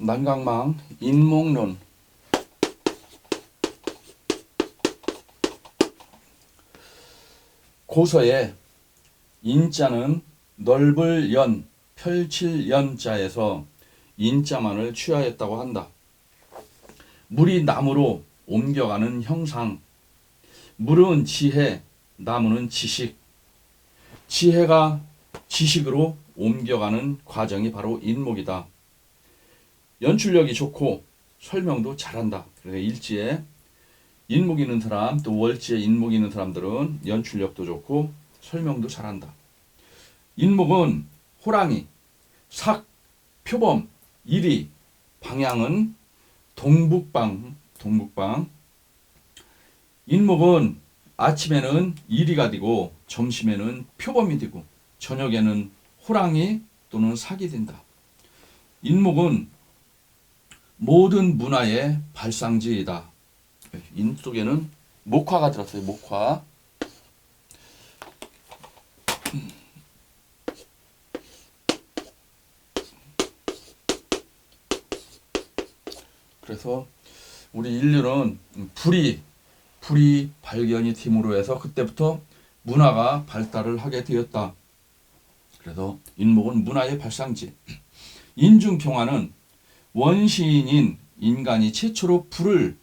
난강망 인목론. 고서에 인자는 넓을 연, 펼칠 연자에서 인자만을 취하였다고 한다. 물이 나무로 옮겨가는 형상. 물은 지혜, 나무는 지식. 지혜가 지식으로 옮겨가는 과정이 바로 인목이다. 연출력이 좋고 설명도 잘한다. 그래서 일지에 인목 있는 사람, 또 월지에 인목 있는 사람들은 연출력도 좋고 설명도 잘한다. 인목은 호랑이, 삭, 표범, 이리, 방향은 동북방. 인목은 아침에는 이리가 되고 점심에는 표범이 되고 저녁에는 호랑이 또는 삭이 된다. 인목은 모든 문화의 발상지이다. 인 속에는 목화가 들었어요. 목화. 그래서 우리 인류는 불이 발견이 됨으로 해서 그때부터 문화가 발달을 하게 되었다. 그래서 인목은 문화의 발상지. 인중평화는 원시인인 인간이 최초로 불을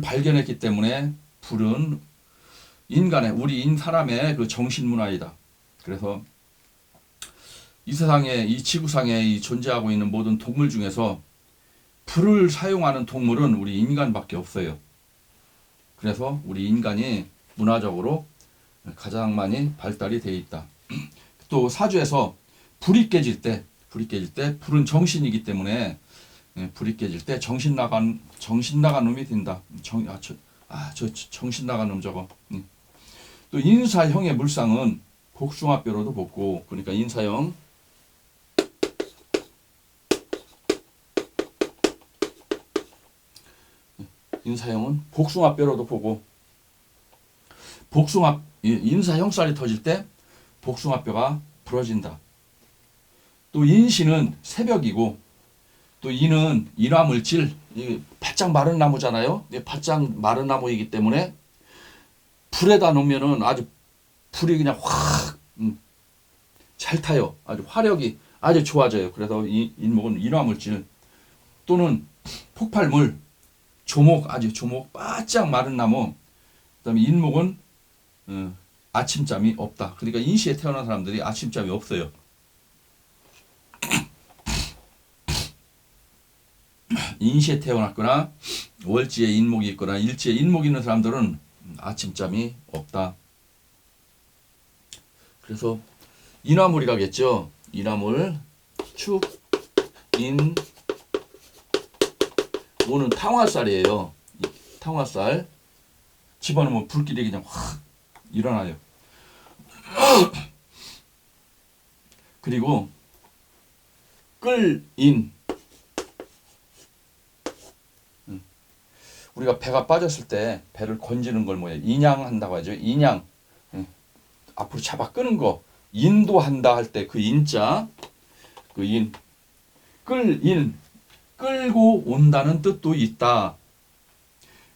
발견했기 때문에 불은 인간의, 우리 사람의 그 정신문화이다. 그래서 이 세상에, 이 지구상에 이 존재하고 있는 모든 동물 중에서 불을 사용하는 동물은 우리 인간밖에 없어요. 그래서 우리 인간이 문화적으로 가장 많이 발달이 되어 있다. 또 사주에서 불이 깨질 때 불은 정신이기 때문에 불이 깨질 때 정신 나간 놈이 된다. 정신 나간 놈 저거. 또 인사형의 물상은 복숭아뼈로도 보고, 그러니까 인사형은 복숭아뼈로도 보고, 인사형살이 터질 때 복숭아뼈가 부러진다. 또 인신은 새벽이고, 또 인은 인화물질, 바짝 마른 나무잖아요. 바짝 마른 나무이기 때문에 불에다 놓으면은 아주 불이 그냥 확 잘 타요. 아주 화력이 아주 좋아져요. 그래서 인목은 인화물질 또는 폭발물, 조목, 아주 조목 바짝 마른 나무. 그다음에 인목은 아침잠이 없다. 그러니까 인시에 태어난 사람들이 아침잠이 없어요. 인시에 태어났거나 월지에 인목이 있거나 일지에 인목이 있는 사람들은 아침잠이 없다. 그래서 인화물이라겠죠. 인화물, 축, 인, 오는 탕화살이에요. 탕화살 집어넣으면 불길이 그냥 확 일어나요. 그리고 끌인, 우리가 배가 빠졌을 때 배를 건지는 걸 뭐예요? 인양한다고 하죠. 인양. 앞으로 잡아 끄는 거. 인도한다 할 때 그 인자, 그 인, 끌인, 끌고 온다는 뜻도 있다.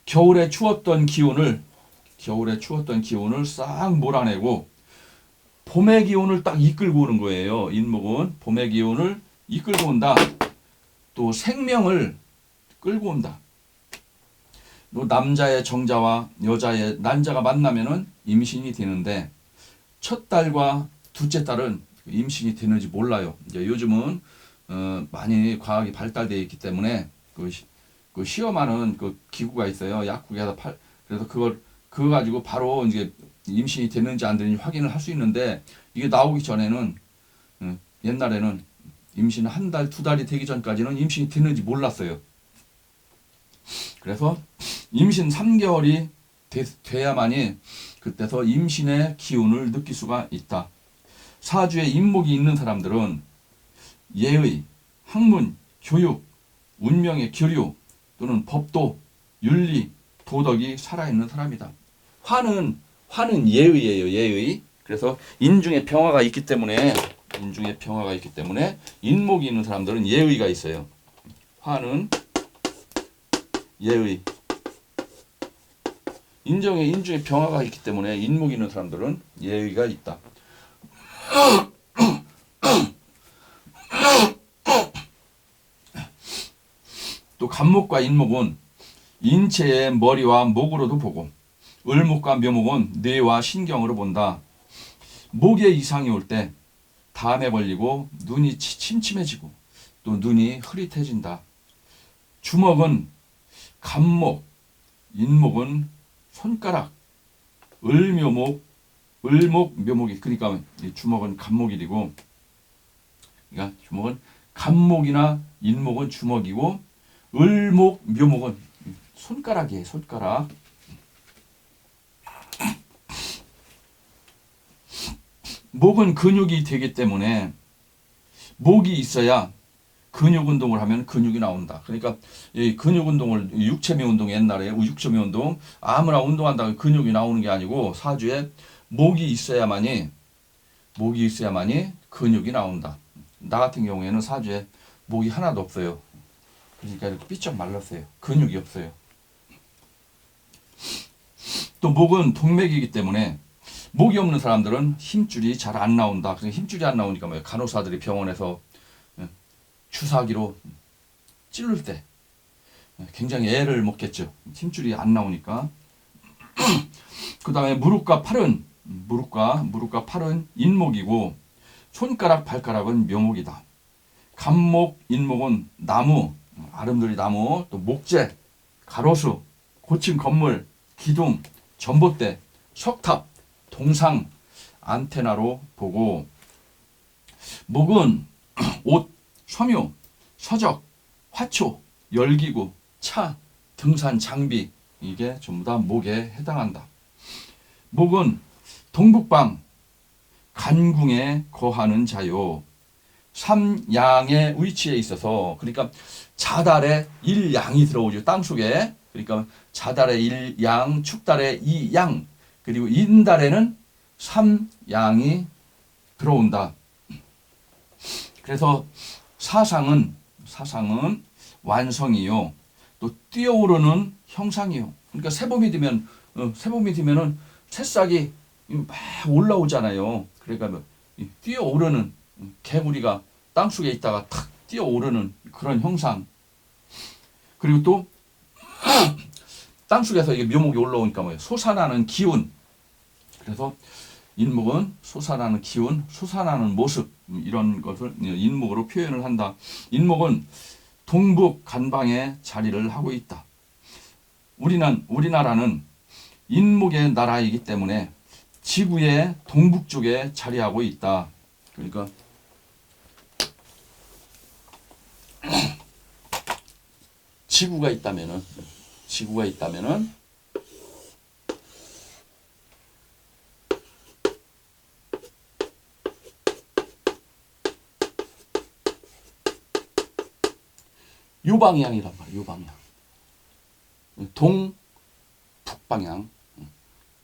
겨울에 추웠던 기온을 싹 몰아내고 봄의 기온을 딱 이끌고 오는 거예요. 인목은 봄의 기온을 이끌고 온다. 또 생명을 끌고 온다. 또 남자의 정자와 여자의 난자가 만나면은 임신이 되는데 첫 딸과 둘째 딸은 임신이 되는지 몰라요. 이제 요즘은 많이 과학이 발달되어 있기 때문에 그 시험하는 그 기구가 있어요. 약국에서 그래서 그거 가지고 바로 이제 임신이 되는지 안 되는지 확인을 할 수 있는데, 이게 나오기 전에는 옛날에는 임신 한 달, 두 달이 되기 전까지는 임신이 되는지 몰랐어요. 그래서 임신 3개월이 돼야만이 그때서 임신의 기운을 느낄 수가 있다. 사주에 인목이 있는 사람들은 예의, 학문, 교육, 운명의 교류 또는 법도, 윤리, 도덕이 살아있는 사람이다. 화는 예의예요. 예의. 그래서 인중에 평화가 있기 때문에 인목이 있는 사람들은 예의가 있어요. 화는 예의. 인중에 병화가 있기 때문에 인목 있는 사람들은 예의가 있다. 또 간목과 인목은 인체의 머리와 목으로도 보고 을목과 묘목은 뇌와 신경으로 본다. 목에 이상이 올 때 담에 걸리고 눈이 침침해지고 또 눈이 흐릿해진다. 주먹은 간목, 인목은 손가락, 을목, 묘목이, 그러니까 주먹은 간목이고, 그러니까 주먹은 간목이나 인목은 주먹이고, 을목, 묘목은 손가락이에요. 손가락. 목은 근육이 되기 때문에 목이 있어야 근육 운동을 하면 근육이 나온다. 그러니까 이 근육 운동을 육체미 운동, 옛날에 육체미 운동 아무나 운동한다고 근육이 나오는 게 아니고 사주에 목이 있어야만이 근육이 나온다. 나 같은 경우에는 사주에 목이 하나도 없어요. 그러니까 이렇게 삐쩍 말랐어요. 근육이 없어요. 또 목은 동맥이기 때문에 목이 없는 사람들은 힘줄이 잘 안 나온다. 그래서 힘줄이 안 나오니까 뭐예요? 간호사들이 병원에서 주사기로 찌를 때 굉장히 애를 먹겠죠. 힘줄이 안 나오니까. 그 다음에 무릎과 팔은 인목이고 손가락, 발가락은 묘목이다. 간목, 인목은 나무, 아름드리 나무, 또 목재, 가로수, 고층 건물, 기둥, 전봇대, 석탑, 동상, 안테나로 보고 목은 옷, 섬유, 서적, 화초, 열기구, 차, 등산 장비, 이게 전부 다 목에 해당한다. 목은 동북방 간궁에 거하는 자요. 삼양의 위치에 있어서, 그러니까 자달에 일양이 들어오죠. 땅속에. 그러니까 자달에 일양, 축달에 이양, 그리고 인달에는 삼양이 들어온다. 그래서 사상은 완성이요. 또 뛰어오르는 형상이요. 그러니까 새봄이 되면은 새싹이 막 올라오잖아요. 그러니까 뛰어오르는 개구리가 땅속에 있다가 탁 뛰어오르는 그런 형상. 그리고 또 땅속에서 이게 묘목이 올라오니까 뭐예요? 솟아나는 기운. 그래서 인목은 솟아나는 기운, 솟아나는 모습, 이런 것을 인목으로 표현을 한다. 인목은 동북 간방에 자리를 하고 있다. 우리나라는 인목의 나라이기 때문에 지구의 동북쪽에 자리하고 있다. 그러니까 지구가 있다면은 요 방향이란 말이에요. 요 방향.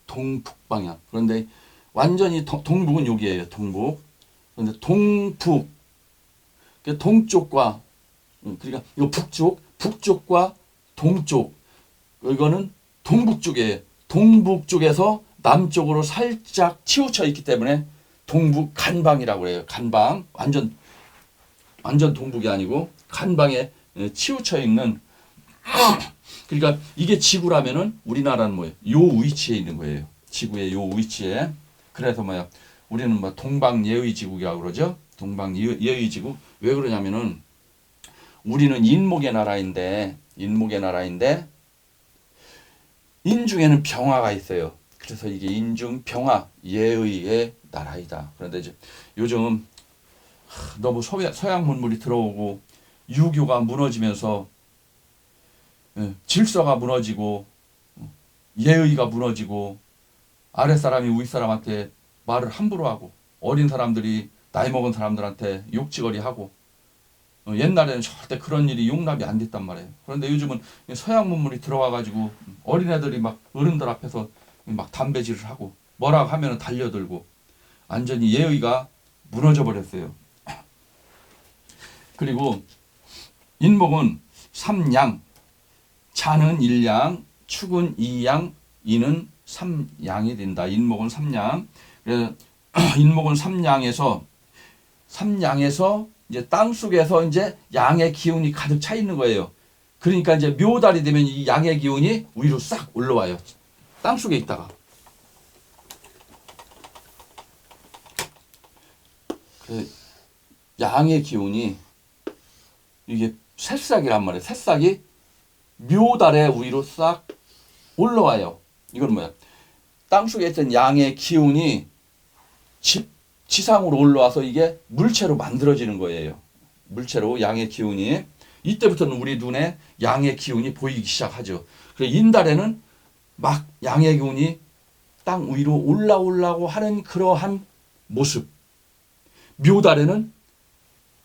동북방향. 그런데 완전히 동북은 여기예요. 동북. 그런데 동북. 동쪽과, 그러니까 이 북쪽과 동쪽. 이거는 동북 쪽이에요. 동북 쪽에서 남쪽으로 살짝 치우쳐 있기 때문에 동북 간방이라고 해요. 간방. 완전 동북이 아니고 간방에 치우쳐 있는. 그러니까 이게 지구라면은 우리나라는 뭐예요? 요 위치에 있는 거예요. 지구의 요 위치에. 그래서 뭐야? 우리는 뭐 동방예의지국이라고 그러죠. 동방예의지국. 왜 그러냐면은 우리는 인목의 나라인데 인중에는 병화가 있어요. 그래서 이게 인중 병화 예의의 나라이다. 그런데 이제 요즘 너무 서양 문물이 들어오고 유교가 무너지면서 질서가 무너지고 예의가 무너지고 아랫사람이 윗사람한테 말을 함부로 하고 어린 사람들이 나이 먹은 사람들한테 욕지거리 하고 옛날에는 절대 그런 일이 용납이 안 됐단 말이에요. 그런데 요즘은 서양 문물이 들어와가지고 어린애들이 막 어른들 앞에서 막 담배질을 하고 뭐라고 하면은 달려들고 완전히 예의가 무너져 버렸어요. 그리고 인목은 삼양. 자는 일양, 축은 이양, 이는 삼양이 된다. 인목은 삼양. 그래서 인목은 삼양에서 이제 땅 속에서 이제 양의 기운이 가득 차 있는 거예요. 그러니까 이제 묘달이 되면 이 양의 기운이 위로 싹 올라와요. 땅 속에 있다가. 그 양의 기운이 이게 새싹이란 말이에요. 새싹이 묘달의 위로 싹 올라와요. 이건 뭐야? 땅 속에 있던 양의 기운이 지상으로 올라와서 이게 물체로 만들어지는 거예요. 물체로 양의 기운이. 이때부터는 우리 눈에 양의 기운이 보이기 시작하죠. 그래서 인달에는 막 양의 기운이 땅 위로 올라오려고 하는 그러한 모습. 묘달에는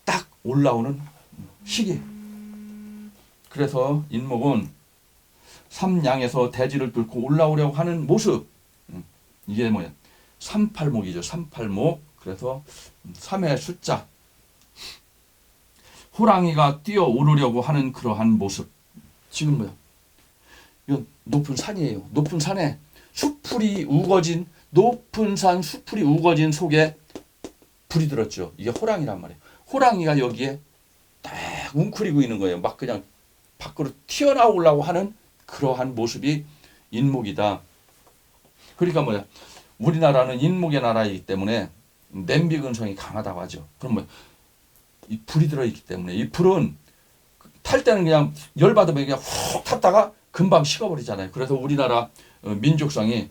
딱 올라오는 시기. 그래서 인목은 삼양에서 대지를 뚫고 올라오려고 하는 모습. 이게 뭐야? 삼팔목이죠. 삼팔목. 그래서 3의 숫자. 호랑이가 뛰어오르려고 하는 그러한 모습. 지금 뭐야? 이건 높은 산이에요. 높은 산에 높은 산 수풀이 우거진 속에 불이 들었죠. 이게 호랑이란 말이에요. 호랑이가 여기에 딱 웅크리고 있는 거예요. 막 그냥 밖으로 튀어나오려고 하는 그러한 모습이 인목이다. 그러니까 뭐야? 우리나라는 인목의 나라이기 때문에 냄비 근성이 강하다고 하죠. 그럼 뭐 이 불이 들어있기 때문에 이 불은 탈 때는 그냥 열 받으면 그냥 훅 탔다가 금방 식어버리잖아요. 그래서 우리나라 민족성이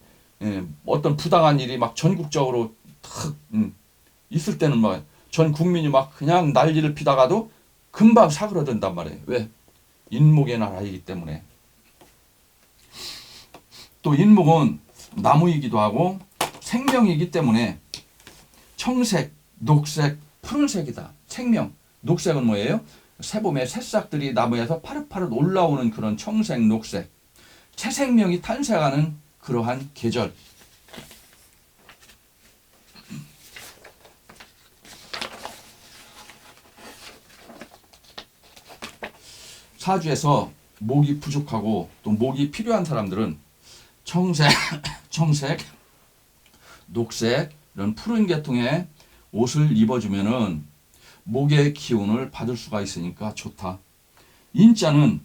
어떤 부당한 일이 막 전국적으로 탁 있을 때는 막 전 국민이 막 그냥 난리를 피다가도 금방 사그러든단 말이에요. 왜? 인목의 나라이기 때문에. 또 인목은 나무이기도 하고 생명이기 때문에 청색, 녹색, 푸른색이다. 생명. 녹색은 뭐예요? 새봄에 새싹들이 나무에서 파릇파릇 올라오는 그런 청색, 녹색. 새 생명이 탄생하는 그러한 계절. 사주에서 목이 부족하고 또 목이 필요한 사람들은 청색, 녹색 이런 푸른 계통의 옷을 입어주면은 목의 기운을 받을 수가 있으니까 좋다. 인자는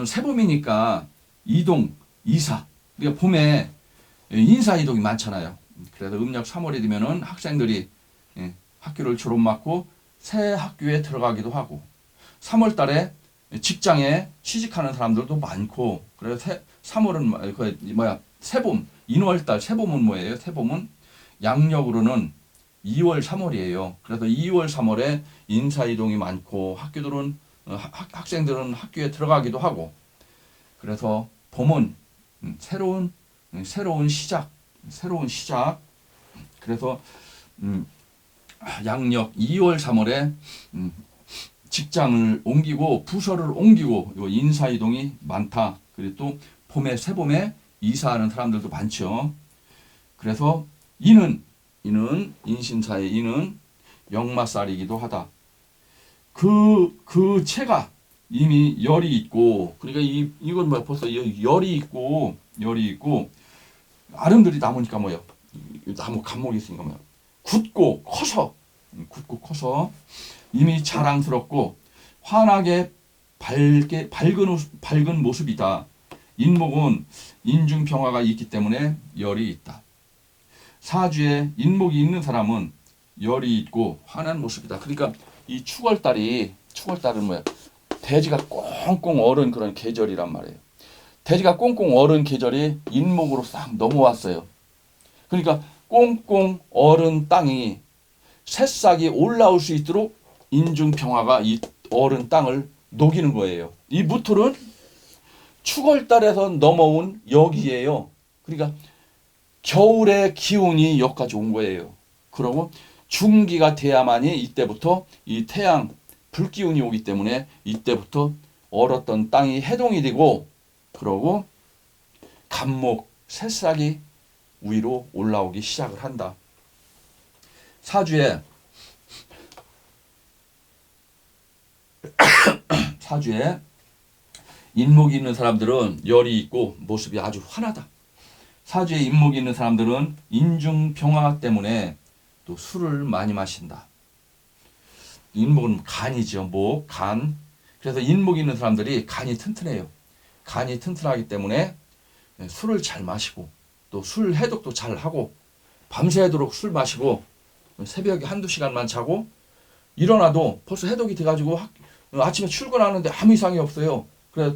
새봄이니까 이동, 이사. 그러니까 봄에 인사 이동이 많잖아요. 그래서 음력 3월이 되면은 학생들이 학교를 졸업 맞고 새 학교에 들어가기도 하고 3월 달에 직장에 취직하는 사람들도 많고 그래서 3월은 새봄, 인월달 새봄은 뭐예요? 새봄은 양력으로는 2월, 3월이에요. 그래서 2월, 3월에 인사이동이 많고 학생들은 학교에 들어가기도 하고 그래서 봄은 새로운 시작. 그래서 양력 2월, 3월에 직장을 옮기고 부서를 옮기고 인사이동이 많다. 그리고 또 새봄에 이사하는 사람들도 많죠. 그래서 이는 인신사의 이는 역마살이기도 하다. 그 채가 이미 열이 있고 그러니까 이건 뭐야? 벌써 열이 있고 아름드리 나무니까 뭐야? 나무 감목이 있으니까 뭐야? 굳고 커서 이미 자랑스럽고 환하게 밝은 모습이다. 인목은 인중평화가 있기 때문에 열이 있다. 사주에 인목이 있는 사람은 열이 있고 환한 모습이다. 그러니까 이 축월달은 뭐야? 대지가 꽁꽁 얼은 그런 계절이란 말이에요. 대지가 꽁꽁 얼은 계절이 인목으로 싹 넘어왔어요. 그러니까 꽁꽁 얼은 땅이 새싹이 올라올 수 있도록 인중평화가 이 얼은 땅을 녹이는 거예요. 이 무틀은 축월달에서 넘어온 역이에요. 그러니까 겨울의 기운이 여기까지 온 거예요. 그러고 중기가 돼야만이 이때부터 이 태양 불기운이 오기 때문에 이때부터 얼었던 땅이 해동이 되고 그러고 감목 새싹이 위로 올라오기 시작을 한다. 사주에 인목이 있는 사람들은 열이 있고 모습이 아주 환하다. 사주에 인목이 있는 사람들은 인중평화 때문에 또 술을 많이 마신다. 인목은 간이죠. 목, 간. 그래서 인목이 있는 사람들이 간이 튼튼해요. 간이 튼튼하기 때문에 술을 잘 마시고 또 술 해독도 잘 하고 밤새도록 술 마시고 새벽에 한두 시간만 자고 일어나도 벌써 해독이 돼가지고 아침에 출근하는데 아무 이상이 없어요. 그래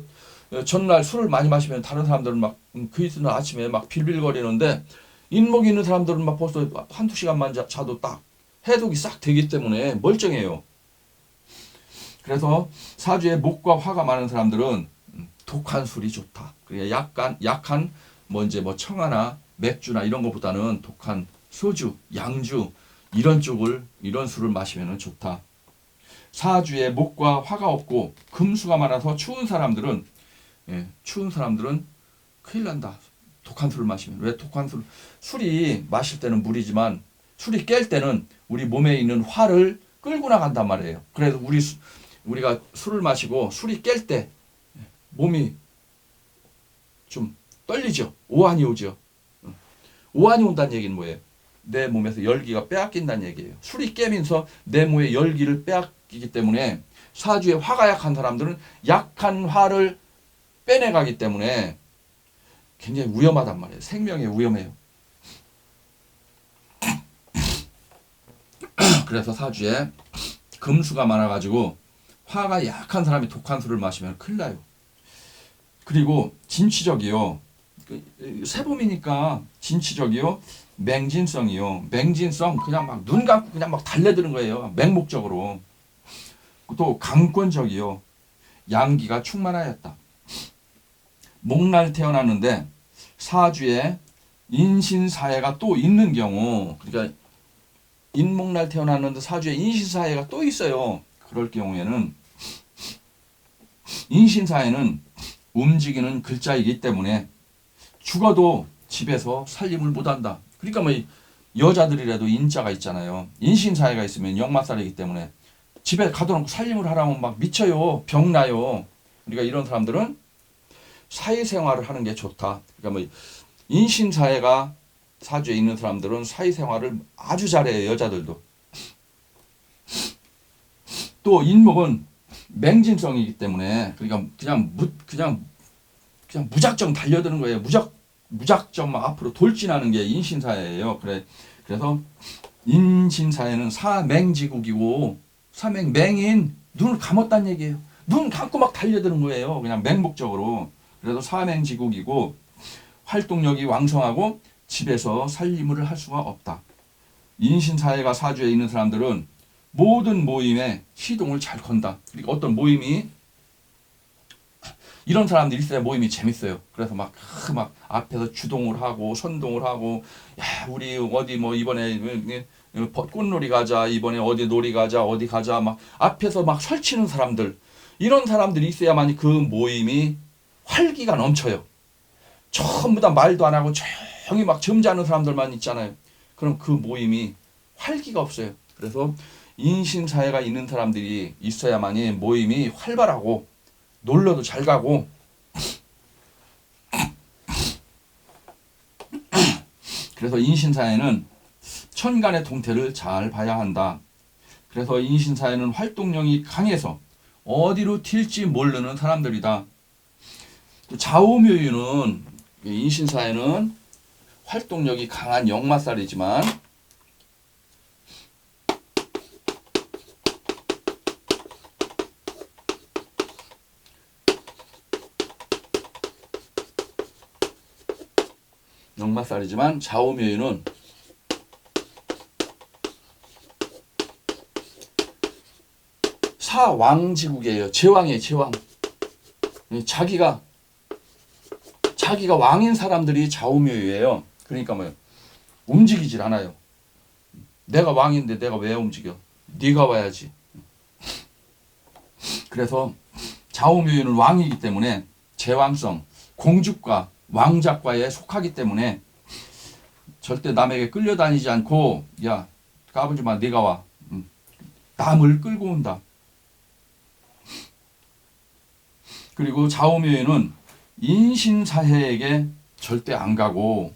전날 술을 많이 마시면 다른 사람들은 막 그 이튿날 아침에 막 빌빌거리는데 인목이 있는 사람들은 막 벌써 한두 시간만 자도 딱 해독이 싹 되기 때문에 멀쩡해요. 그래서 사주에 목과 화가 많은 사람들은 독한 술이 좋다. 그러니까 약한 뭐 이제 뭐 청아나 맥주나 이런 것보다는 독한 소주, 양주 이런 술을 마시면 좋다. 사주에 목과 화가 없고 금수가 많아서 추운 사람들은 큰일 난다. 독한 술을 마시면. 왜 독한 술이 마실 때는 물이지만 술이 깰 때는 우리 몸에 있는 화를 끌고 나간단 말이에요. 그래서 우리가 술을 마시고 술이 깰 때 몸이 좀 떨리죠. 오한이 오죠. 오한이 온다는 얘기는 뭐예요? 내 몸에서 열기가 빼앗긴다는 얘기예요. 술이 깨면서 내 몸의 열기를 빼앗기기 때문에 사주에 화가 약한 사람들은 약한 화를 빼내가기 때문에 굉장히 위험하단 말이에요. 생명에 위험해요. 그래서 사주에 금수가 많아가지고 화가 약한 사람이 독한 술을 마시면 큰일 나요. 그리고 진취적이요. 세봄이니까 진취적이요. 맹진성이요. 맹진성 그냥 막 눈 감고 그냥 막 달려드는 거예요. 맹목적으로. 또 강권적이요. 양기가 충만하였다. 목날 태어났는데 사주에 인신사해가 또 있는 경우, 그러니까 인목날 태어났는데 사주에 인신사해가 또 있어요. 그럴 경우에는 인신사해는 움직이는 글자이기 때문에 죽어도 집에서 살림을 못한다. 그러니까 뭐 여자들이라도 인자가 있잖아요. 인신사해가 있으면 역마살이기 때문에 집에 가둬놓고 살림을 하라면 막 미쳐요. 병나요. 그러니까 이런 사람들은 사회생활을 하는 게 좋다. 그러니까 뭐 인신사해가 사주에 있는 사람들은 사회생활을 아주 잘해요. 여자들도. 또 인목은 맹진성이기 때문에 그러니까 그냥 무작정 달려드는 거예요. 무작정 막 앞으로 돌진하는 게 인신사예요. 그래서 인신사에는 사맹지국이고 사맹맹인 눈을 감았다는 얘기예요. 눈 감고 막 달려드는 거예요. 그냥 맹목적으로. 그래서 사맹지국이고 활동력이 왕성하고 집에서 살림을 할 수가 없다. 인신사회가 사주에 있는 사람들은 모든 모임에 시동을 잘 건다. 그러니까 어떤 모임이 이런 사람들이 있어야 모임이 재밌어요. 그래서 막 앞에서 주동을 하고 선동을 하고 야 우리 어디 뭐 이번에 꽃놀이 가자 이번에 어디 놀이 가자 어디 가자 막 앞에서 막 설치는 사람들 이런 사람들이 있어야만 그 모임이 활기가 넘쳐요. 전부 다 말도 안 하고 조용히 막 점잖은 사람들만 있잖아요. 그럼 그 모임이 활기가 없어요. 그래서 인신사회가 있는 사람들이 있어야만이 모임이 활발하고 놀러도 잘 가고 그래서 인신사회는 천간의 동태를 잘 봐야 한다. 그래서 인신사회는 활동력이 강해서 어디로 튈지 모르는 사람들이다. 또 좌우묘유는 인신사회는 활동력이 강한 역마살이지만 좌우묘유는 사왕지국이에요. 제왕이에요. 제왕. 자기가 왕인 사람들이 좌우묘유예요. 그러니까 뭐요? 움직이질 않아요. 내가 왕인데 내가 왜 움직여? 네가 와야지. 그래서 좌우묘유는 왕이기 때문에 제왕성, 공주과 왕작과에 속하기 때문에 절대 남에게 끌려다니지 않고 야 까불지 마 네가 와. 남을 끌고 온다. 그리고 좌우묘유는 인신사해에게 절대 안 가고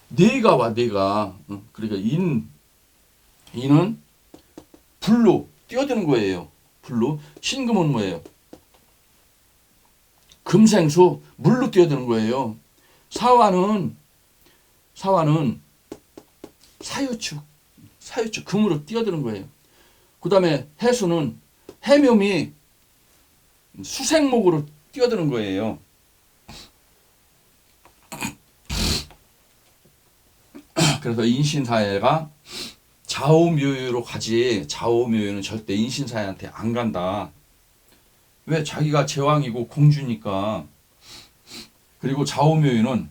내가 와 내가. 그러니까 인은 불로 뛰어드는 거예요. 불로. 신금은 뭐예요? 금생수 물로 뛰어드는 거예요. 사화는 사유축 금으로 뛰어드는 거예요. 그 다음에 해수는 해묘미 수생목으로 뛰어드는 거예요. 그래서 인신사해가 좌우묘유로 가지 좌우묘유는 절대 인신사해한테 안 간다. 왜? 자기가 제왕이고 공주니까. 그리고 좌우묘유는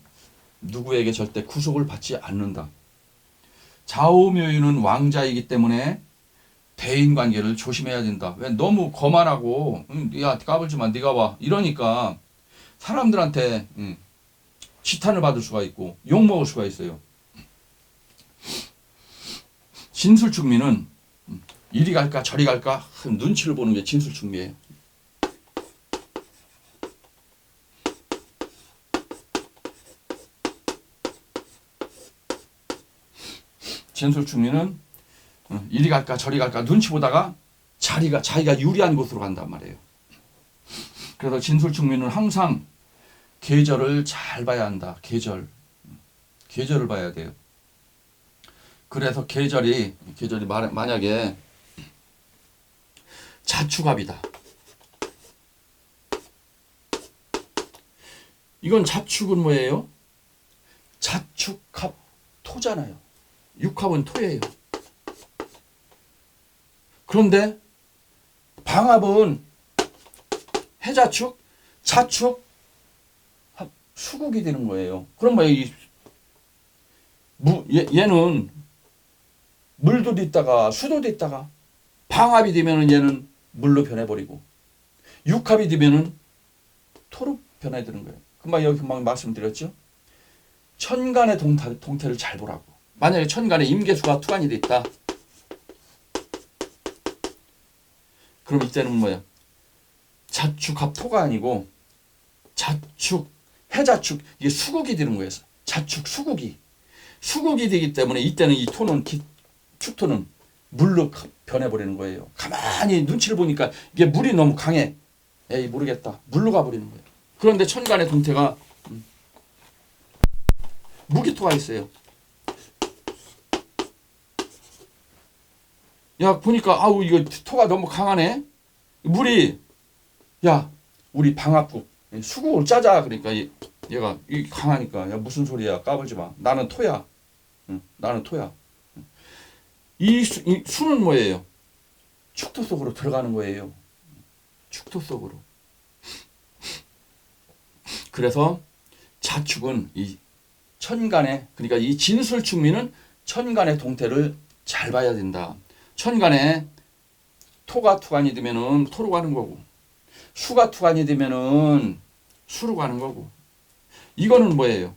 누구에게 절대 구속을 받지 않는다. 좌우묘유는 왕자이기 때문에 대인관계를 조심해야 된다. 왜? 너무 거만하고 야 까불지 마 네가 와 이러니까 사람들한테 지탄을 받을 수가 있고 욕먹을 수가 있어요. 진술충미는 이리 갈까 저리 갈까 눈치를 보는 게 진술충미예요. 진술충미는 이리 갈까 저리 갈까 눈치 보다가 자기가 유리한 곳으로 간단 말이에요. 그래서 진술충미는 항상 계절을 잘 봐야 한다. 계절을 봐야 돼요. 그래서 계절이 만약에 자축합이다. 이건 자축은 뭐예요? 자축합 토잖아요. 육합은 토예요. 그런데 방합은 해자축, 자축, 수국이 되는 거예요. 그럼 얘는 물도 있다가 수도 있다가 방합이 되면은 얘는 물로 변해버리고 육합이 되면은 토로 변해드는 거예요. 금방 말씀드렸죠. 천간의 동태를 잘 보라고. 만약에 천간에 임계수가 투간이 돼 있다. 그럼 이때는 뭐야? 자축합 토가 아니고 자축, 해자축, 이게 수국이 되는 거예요. 자축, 수국이 되기 때문에 이때는 이 토는 축토는 물로 변해버리는 거예요. 가만히 눈치를 보니까 이게 물이 너무 강해. 에이 모르겠다. 물로 가버리는 거예요. 그런데 천간의 동태가 무기토가 있어요. 야 보니까 아우 이거 토가 너무 강하네. 물이 야 우리 방압국 수국을 짜자. 그러니까 얘가 강하니까 야 무슨 소리야 까불지 마. 나는 토야. 나는 토야. 이 수는 뭐예요? 축토 속으로 들어가는 거예요. 축토 속으로. 그래서 자축은 이 천간에 그러니까 이 진술충미는 천간의 동태를 잘 봐야 된다. 천간에 토가 투간이 되면은 토로 가는 거고 수가 투간이 되면은 수로 가는 거고 이거는 뭐예요?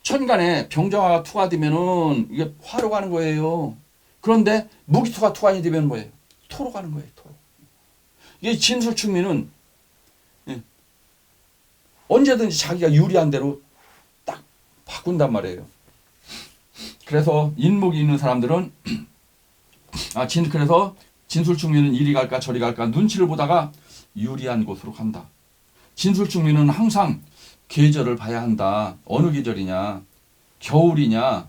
천간에 병정화가 투가 되면은 이게 화로 가는 거예요. 그런데 무기토가 투간이 되면 뭐예요? 토로 가는 거예요. 토로. 이게 진술충미는 언제든지 자기가 유리한 대로 딱 바꾼단 말이에요. 그래서 인목이 있는 사람들은 그래서 진술충미는 이리 갈까 저리 갈까 눈치를 보다가 유리한 곳으로 간다. 진술충미는 항상 계절을 봐야 한다. 어느 계절이냐? 겨울이냐?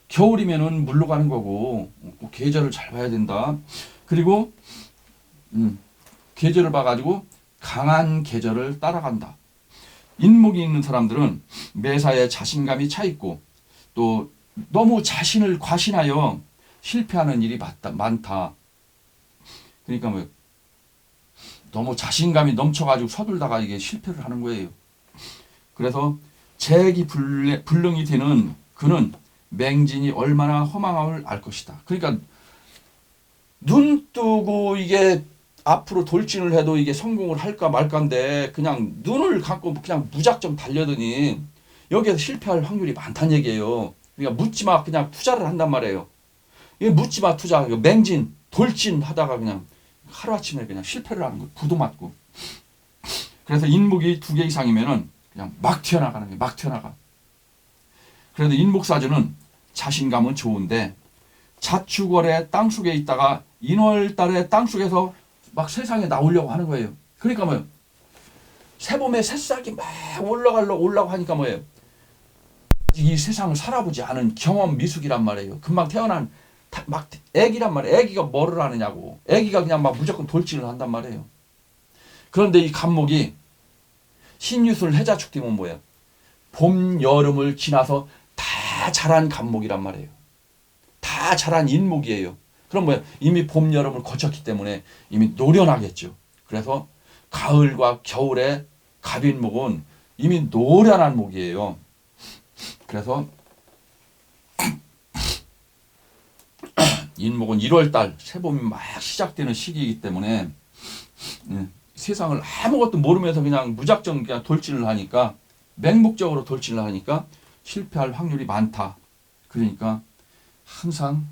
겨울이면은 물로 가는 거고 계절을 잘 봐야 된다. 그리고 계절을 봐가지고 강한 계절을 따라간다. 인목이 있는 사람들은 매사에 자신감이 차 있고 또 너무 자신을 과신하여 실패하는 일이 많다. 그러니까 너무 자신감이 넘쳐가지고 서둘다가 이게 실패를 하는 거예요. 그래서 재기 불능이 되는 그는 맹진이 얼마나 허망함을 알 것이다. 그러니까 눈 뜨고 이게 앞으로 돌진을 해도 이게 성공을 할까 말까인데 그냥 눈을 감고 그냥 무작정 달려더니 여기에서 실패할 확률이 많다는 얘기예요. 그러니까 묻지마 그냥 투자를 한단 말이에요. 이게 묻지마 투자 돌진 하다가 그냥 하루아침에 그냥 실패를 하는 거예요. 부도 맞고. 그래서 인목이 2개 이상이면은 그냥 막 튀어나가는 거예요. 막 튀어나가. 그래도 인목사주는 자신감은 좋은데 자축월에 땅속에 있다가 인월달에 땅속에서 막 세상에 나오려고 하는 거예요. 그러니까 뭐예요? 새봄에 새싹이 막 올라가려고 하니까 뭐예요? 이 세상을 살아보지 않은 경험 미숙이란 말이에요. 금방 태어난 막 애기란 말이에요. 애기가 뭐를 하느냐고. 애기가 그냥 막 무조건 돌진을 한단 말이에요. 그런데 이 간목이 신유술 해자축 되면 뭐예요? 봄, 여름을 지나서 다 자란 간목이란 말이에요. 다 자란 인목이에요. 그럼 뭐예요? 이미 봄, 여름을 거쳤기 때문에 이미 노련하겠죠. 그래서 가을과 겨울에 갑인목은 이미 노련한 목이에요. 그래서 인목은 1월달 새봄이 막 시작되는 시기이기 때문에 세상을 아무것도 모르면서 그냥 무작정 그냥 돌진을 하니까 맹목적으로 돌진을 하니까 실패할 확률이 많다. 그러니까 항상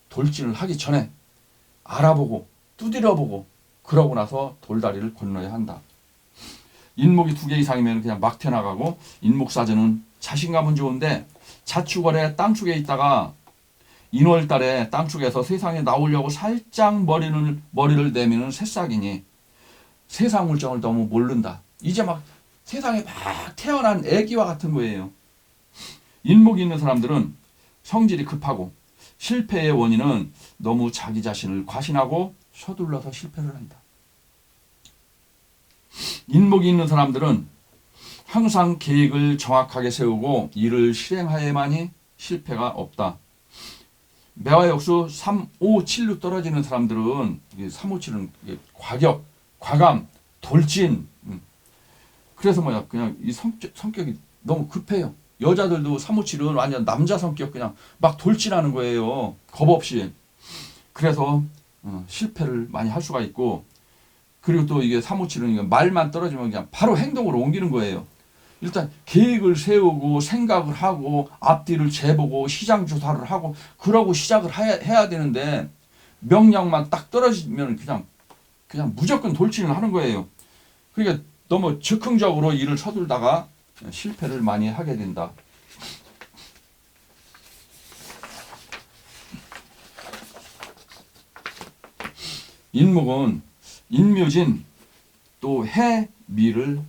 돌진을 하기 전에 알아보고 두드려보고 그러고 나서 돌다리를 건너야 한다. 인목이 2개 이상이면 그냥 막 튀어나가고 인목사주는 자신감은 좋은데 자축월에 땅속에 있다가 인월달에 땅속에서 세상에 나오려고 살짝 머리를 내미는 새싹이니 세상 물정을 너무 모른다. 이제 막 세상에 막 태어난 애기와 같은 거예요. 인목이 있는 사람들은 성질이 급하고 실패의 원인은 너무 자기 자신을 과신하고 서둘러서 실패를 한다. 인목이 있는 사람들은 항상 계획을 정확하게 세우고 이를 실행하여야만이 실패가 없다. 매화역수 3, 5, 7로 떨어지는 사람들은 3, 5, 7은 과격, 과감, 돌진. 그래서 뭐야 그냥 이 성격이 너무 급해요. 여자들도 3, 5, 7은 완전 남자 성격 그냥 막 돌진하는 거예요. 겁 없이. 그래서 실패를 많이 할 수가 있고 그리고 또 이게 3, 5, 7은 말만 떨어지면 그냥 바로 행동으로 옮기는 거예요. 일단 계획을 세우고 생각을 하고 앞뒤를 재보고 시장 조사를 하고 그러고 시작을 해야 되는데 명령만 딱 떨어지면 그냥 무조건 돌진을 하는 거예요. 그러니까 너무 즉흥적으로 일을 서둘다가 실패를 많이 하게 된다. 인목은 인묘진 또 해미를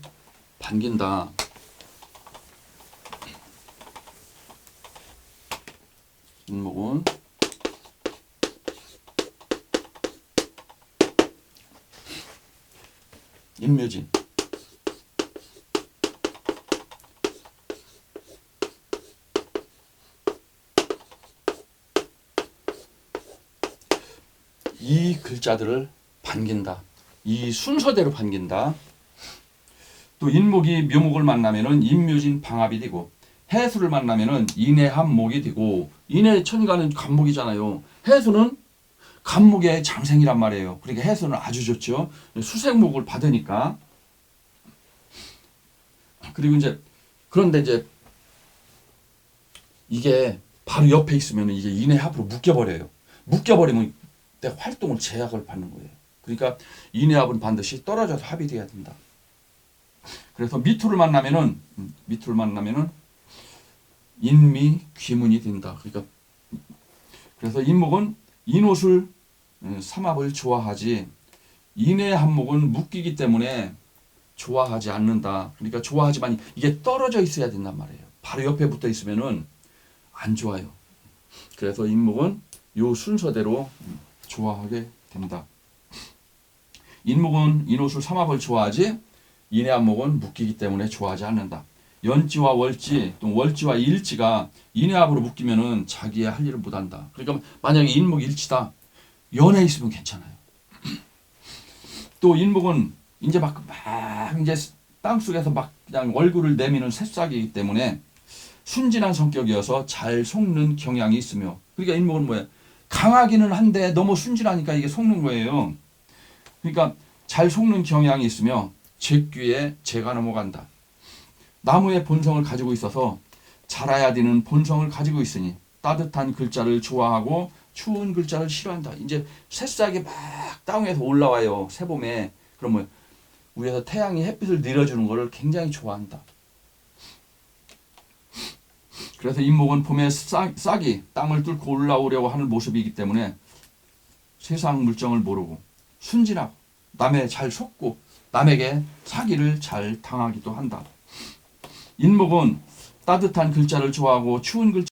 반긴다. 인목은 인묘진 이 글자들을 반긴다. 이 순서대로 반긴다. 또 인목이 묘목을 만나면은 인묘진 방합이 되고 해수를 만나면은 인해합목이 되고 인해천이가는 간목이잖아요. 해수는 간목의 장생이란 말이에요. 그러니까 해수는 아주 좋죠. 수생목을 받으니까. 그리고 그런데 이게 바로 옆에 있으면 이게 인해합으로 묶여버려요. 묶여버리면 내 활동을 제약을 받는 거예요. 그러니까 인해합은 반드시 떨어져서 합이 돼야 된다. 그래서 미토를 만나면은 인미 귀문이 된다. 그래서 인목은 인옷을 삼합을 좋아하지 인해합목은 묶이기 때문에 좋아하지 않는다. 그러니까 좋아하지만 이게 떨어져 있어야 된단 말이에요. 바로 옆에 붙어 있으면은 안 좋아요. 그래서 인목은 요 순서대로 좋아하게 된다. 인목은 인옷을 삼합을 좋아하지 인해합목은 묶이기 때문에 좋아하지 않는다. 연지와 월지 또 월지와 일지가 인해합으로 묶이면은 자기의 할 일을 못한다. 그러니까 만약에 인목이 일치다 연애 있으면 괜찮아요. 또 인목은 이제 막 이제 땅속에서 막 그냥 얼굴을 내미는 새싹이기 때문에 순진한 성격이어서 잘 속는 경향이 있으며 그러니까 인목은 뭐예요? 강하기는 한데 너무 순진하니까 이게 속는 거예요. 그러니까 잘 속는 경향이 있으며 제귀에 재가 넘어간다. 나무의 본성을 가지고 있어서 자라야 되는 본성을 가지고 있으니 따뜻한 글자를 좋아하고 추운 글자를 싫어한다. 이제 새싹이 막 땅에서 올라와요. 새봄에. 그럼 뭐 위에서 태양이 햇빛을 내려주는 것을 굉장히 좋아한다. 그래서 인목은 봄에 싹이 땅을 뚫고 올라오려고 하는 모습이기 때문에 세상 물정을 모르고 순진하고 남에 잘 속고 남에게 사기를 잘 당하기도 한다. 인목은 따뜻한 글자를 좋아하고 추운 글자